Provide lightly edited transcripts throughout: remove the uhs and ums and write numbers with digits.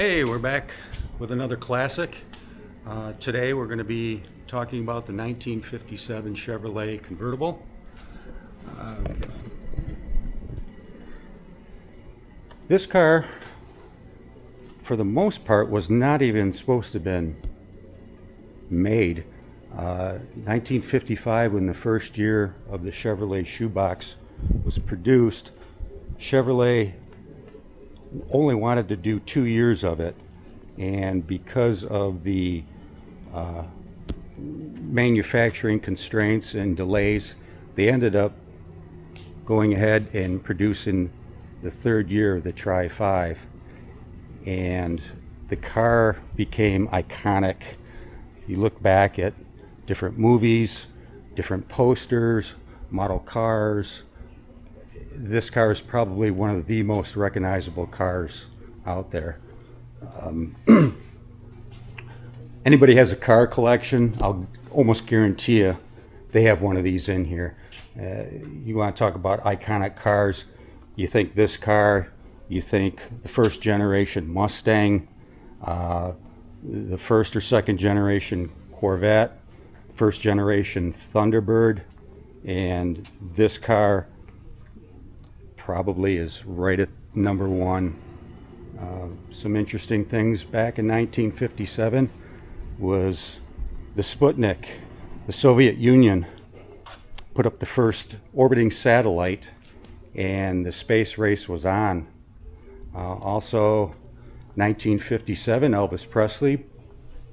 Hey, we're back with another classic. Today we're going to be talking about the 1957 Chevrolet convertible. This car, for the most part, was not even supposed to have been made. 1955, when the first year of the Chevrolet shoebox was produced, Chevrolet only wanted to do 2 years of it, and because of the manufacturing constraints and delays, they ended up going ahead and producing the third year of the Tri-5, and the car became iconic. You look back at different movies, different posters, model cars, this car is probably one of the most recognizable cars out there. Anybody has a car collection, I'll almost guarantee you they have one of these in here. You want to talk about iconic cars, you think this car, you think the first generation Mustang, the first or second generation Corvette, first generation Thunderbird, and this car probably is right at number one. Some interesting things back in 1957 was the Sputnik. The Soviet Union put up the first orbiting satellite and the space race was on. Also 1957, Elvis Presley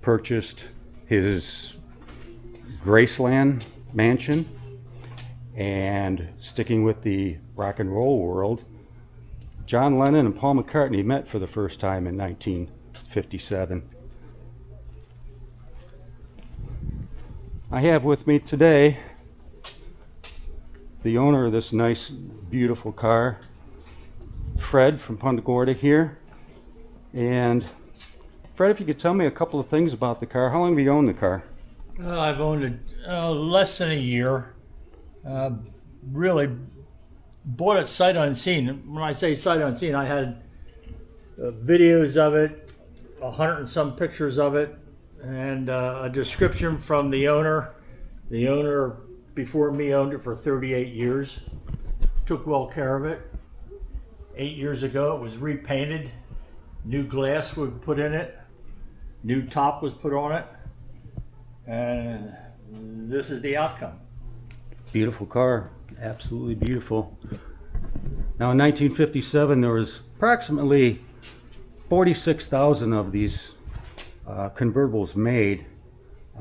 purchased his Graceland mansion. And sticking with the rock and roll world, John Lennon and Paul McCartney met for the first time in 1957. I have with me today the owner of this nice, beautiful car, Fred from Punta Gorda here. And Fred, if you could tell me a couple of things about the car. How long have you owned the car? I've owned it less than a year. Really bought it sight unseen. When I say sight unseen, I had videos of it, 100 and some pictures of it, and a description from the owner. The owner before me owned it for 38 years. Took well care of it. 8 years ago it was repainted. New glass was put in it. New top was put on it. And this is the outcome. Beautiful car, absolutely beautiful. Now in 1957 there was approximately 46,000 of these convertibles made.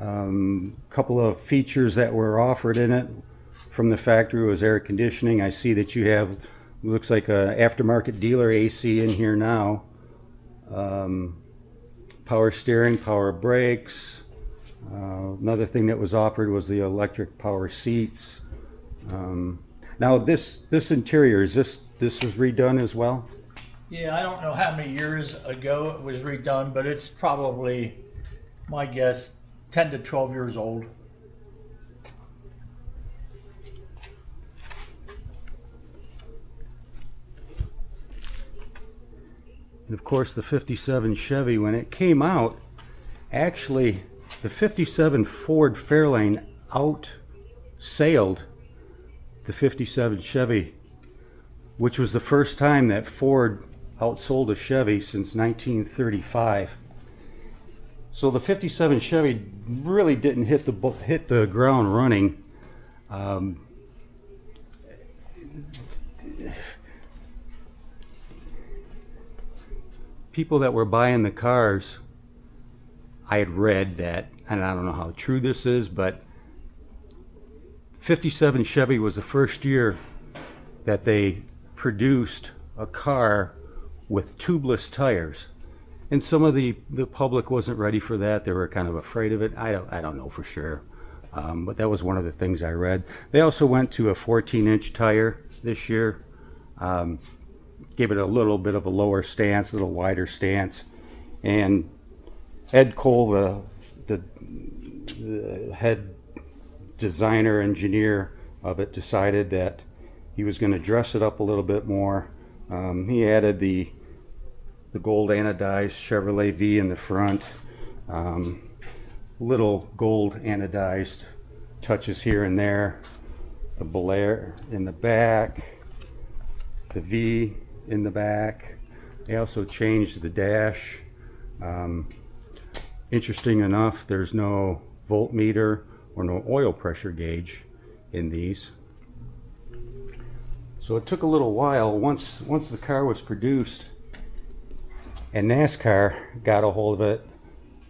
A couple of features that were offered in it from the factory was air conditioning. I see that you have, looks like a aftermarket dealer AC in here now. Power steering, power brakes. Another thing that was offered was the electric power seats. Now this interior, this was redone as well? Yeah, I don't know how many years ago it was redone, but it's probably, my guess, 10 to 12 years old. And of course the 57 Chevy, when it came out, actually the 57 Ford Fairlane outsailed the 57 Chevy, which was the first time that Ford outsold a Chevy since 1935. So the 57 Chevy really didn't hit the ground running. People that were buying the cars, I had read that, and I don't know how true this is, but 57 Chevy was the first year that they produced a car with tubeless tires. And some of the public wasn't ready for that. They were kind of afraid of it. I don't know for sure. But that was one of the things I read. They also went to a 14-inch tire this year. Gave it a little bit of a lower stance, a little wider stance. And Ed Cole, the head designer engineer of it, decided that he was going to dress it up a little bit more. He added the the gold anodized Chevrolet V in the front. Little gold anodized touches here and there. The Bel Air in the back, the V in the back. They also changed the dash. Interesting enough, there's no voltmeter or no oil pressure gauge in these. So it took a little while. Once the car was produced and NASCAR got a hold of it,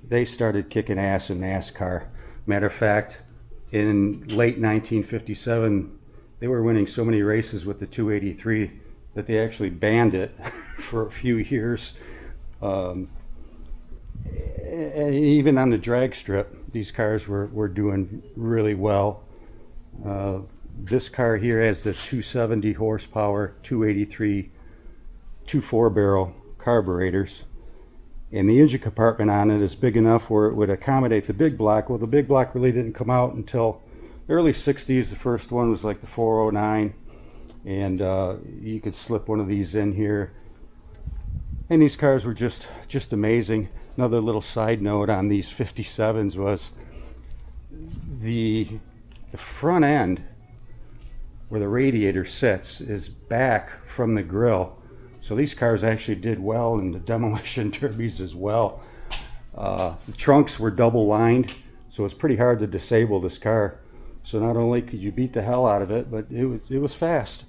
they started kicking ass in NASCAR. Matter of fact, in late 1957, they were winning so many races with the 283 that they actually banned it for a few years. And even on the drag strip, these cars were doing really well. This car here has the 270 horsepower, 283, 2 4-barrel carburetors. And the engine compartment on it is big enough where it would accommodate the big block. Well, the big block really didn't come out until the early 60s. The first one was like the 409. And you could slip one of these in here. And these cars were just amazing. Another little side note on these 57s was the front end where the radiator sits is back from the grill. So these cars actually did well in the demolition derbies as well. The trunks were double lined, so it's pretty hard to disable this car. So not only could you beat the hell out of it, but it was fast.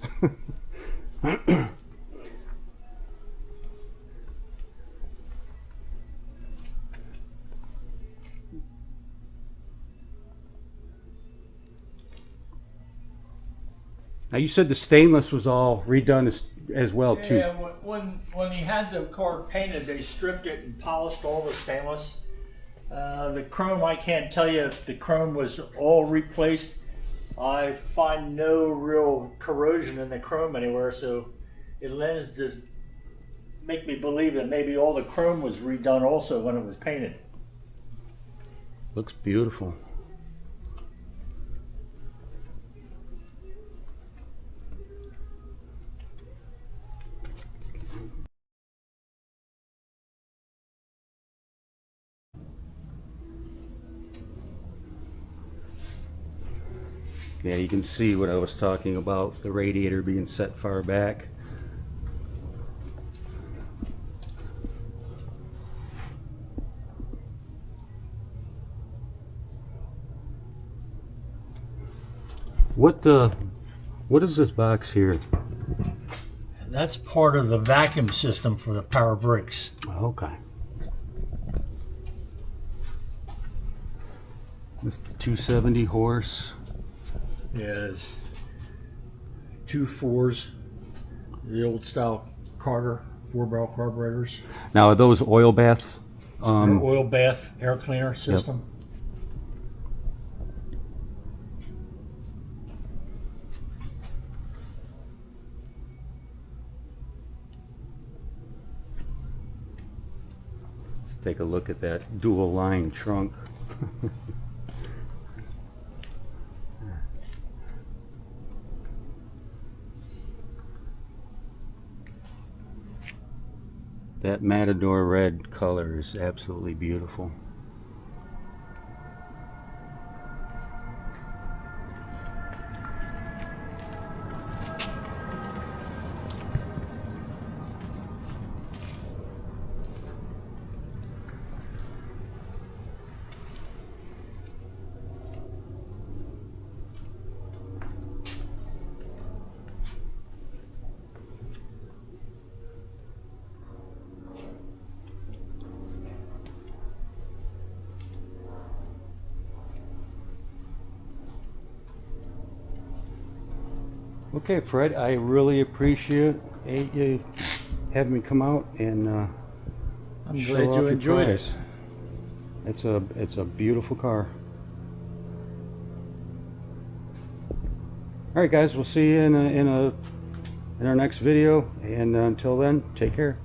Now you said the stainless was all redone as well too. Yeah, when he had the car painted, they stripped it and polished all the stainless. The chrome, I can't tell you if the chrome was all replaced. I find no real corrosion in the chrome anywhere, so it lends to make me believe that maybe all the chrome was redone also when it was painted. Looks beautiful. Yeah, you can see what I was talking about, the radiator being set far back. What is this box here? That's part of the vacuum system for the power brakes. Okay. This is the 270 horse. Is 2 4s, the old style Carter 4-barrel carburetors. Now are those oil baths? Oil bath air cleaner system. Let's take a look at that dual line trunk. That Matador red color is absolutely beautiful. Okay, Fred, I really appreciate you having me come out and I'm glad you enjoyed it. It's a beautiful car. All right, guys, we'll see you in our next video, and until then, take care.